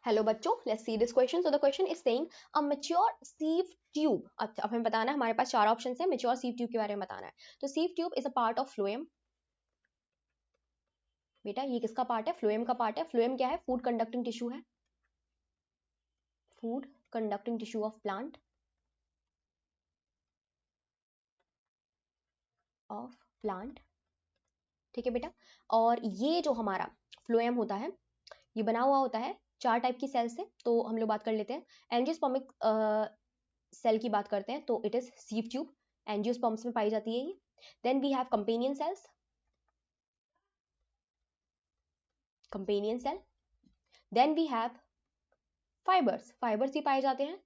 Hello बच्चों, let's see this question. So the question is saying a mature sieve tube. अच्छा, अब हमें बताना है, हमारे पास चार ऑप्शंस हैं. मैच्योर सीव ट्यूब के बारे में बताना है. तो sieve tube is a part of phloem. बेटा ये किसका पार्ट है? फ्लोएम का पार्ट है. फ्लोएम क्या है? फूड कंडक्टिंग टिश्यू है. Food conducting tissue of plant. ठीक है बेटा. और ये जो हमारा फ्लोएम होता है, ये बना हुआ होता है चार टाइप की सेल से. तो हम लोग बात कर लेते हैं. एंजियोस्पर्मिक सेल की बात करते हैं तो it is sieve tube. Angiosperms में पाई जाती है ये. Then we have companion cells. Companion cell. Then we have fibres. Fibres ही पाए जाते हैं.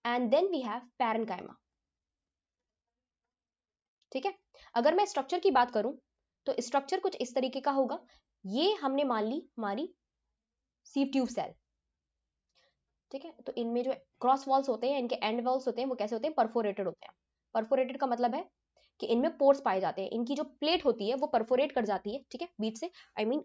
And then we have parenchyma. ठीक है. अगर मैं स्ट्रक्चर की बात करूं तो स्ट्रक्चर कुछ इस तरीके का होगा. ये हमने मान ली हमारी सीव ट्यूब सेल. ठीक है. तो इनमें जो क्रॉस वॉल्स होते हैं, इनके एंड वॉल्स होते हैं, वो कैसे होते हैं? परफोरेटेड होते हैं. परफोरेटेड का मतलब है कि इनमें पोर्स पाए जाते हैं. इनकी जो प्लेट होती है वो परफोरेट कर जाती है. ठीक है. बीच से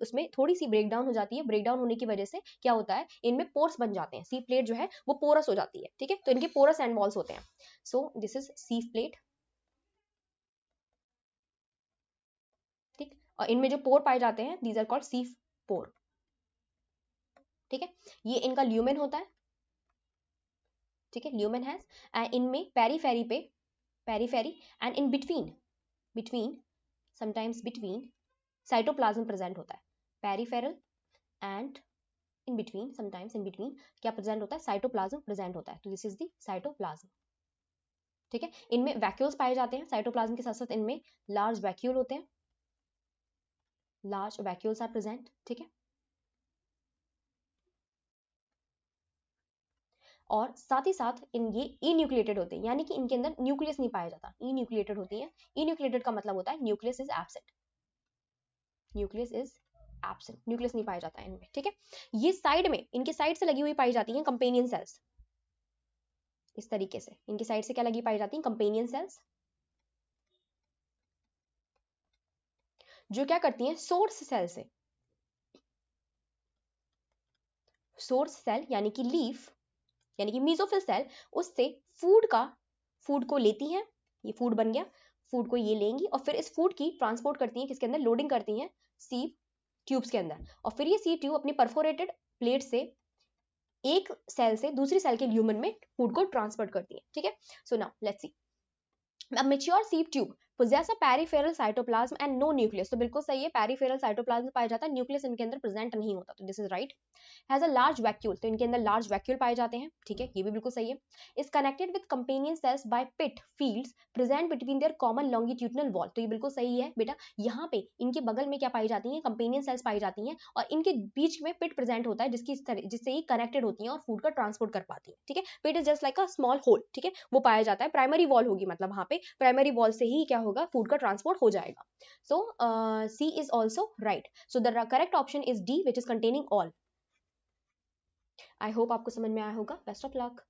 उसमें थोड़ी सी ब्रेक डाउन हो जाती है. ब्रेक डाउन होने की वजह से क्या होता है? इनमें पोर्स बन जाते हैं. सी प्लेट जो है वो पोरस हो जाती है. ठीक है. तो इनके पोरस एंड वॉल्स होते हैं. So this is sieve plate. ठीक. और इनमें जो पोर पाए जाते हैं, these are called sieve pore. ठीक है. ये इनका ल्यूमेन होता है. ठीक है. Lumen has. इनमें periphery and in between sometimes between cytoplasm present होता है. पेरीफेरल एंड इन बिटवीन क्या प्रेजेंट होता है? साइटोप्लाज्म प्रेजेंट होता है. तो दिस इज द साइटोप्लाज्म. ठीक है. इनमें वैक्यूल्स पाए जाते हैं. साइटोप्लाज्म के साथ साथ इनमें लार्ज वैक्यूल होते हैं. Large vacuoles are present. ठीक है. और साथ ही साथ ये इन्यूक्लिएटेड होते हैं, यानी कि इनके अंदर न्यूक्लियस नहीं पाया जाता. इन्यूक्लिएटेड होती है. इन्यूक्लिएटेड का मतलब होता है nucleus is absent. Nucleus is absent. Nucleus नहीं पाया जाता है इनमें. ठीक है. ये साइड में, इनके साइड से लगी हुई पाई जाती हैं कंपेनियन सेल्स. इस तरीके से इनके साइड से क्या लगी पाई जाती हैं? कंपेनियन सेल्स, जो क्या करती हैं? सोर्स सेल से, सोर्स सेल यानी कि लीफ यानी कि मीजोफिल सेल, उससे फूड को लेती हैं. ये फूड बन गया. फूड को ये लेंगी और फिर इस फूड की ट्रांसपोर्ट करती हैं. किसके अंदर? लोडिंग करती हैं सीव ट्यूब्स के अंदर. और फिर ये सीव ट्यूब अपनी परफोरेटेड प्लेट से एक सेल से दूसरी सेल के ल्यूमेन में फूड को ट्रांसफर करती है. ठीक है. So now let's see. A mature sieve tube possess a peripheral cytoplasm and no nucleus. तो बिल्कुल सही है. पेरिफेरल साइटोप्लाज्म पाया जाता है. न्यूक्लियस इनके अंदर प्रेजेंट नहीं होता. तो this is right. Has a large vacuole. तो इनके अंदर लार्ज वैक्यूल पाए जाते हैं. ठीक है. ये भी बिल्कुल सही है. Is connected with companion cells by pit fields present between their common longitudinal wall. तो ये बिल्कुल सही है बेटा. यहाँ पे इनके बगल में क्या पाई जाती है? कंपेनियन सेल्स पाई जाती हैं और इनके बीच में पिट प्रेजेंट होता है, जिससे ये कनेक्टेड होती हैं और फूड का ट्रांसपोर्ट कर पाती है. ठीक है. Pit is just like a small hole. ठीक है. वो पाया जाता है. प्राइमरी वॉल होगी, मतलब वहां पे प्राइमरी वॉल से ही क्या होगा? फूड का ट्रांसपोर्ट हो जाएगा. So C is also right. So the correct option is D, which is containing all. I hope आपको समझ में आया होगा. Best of luck.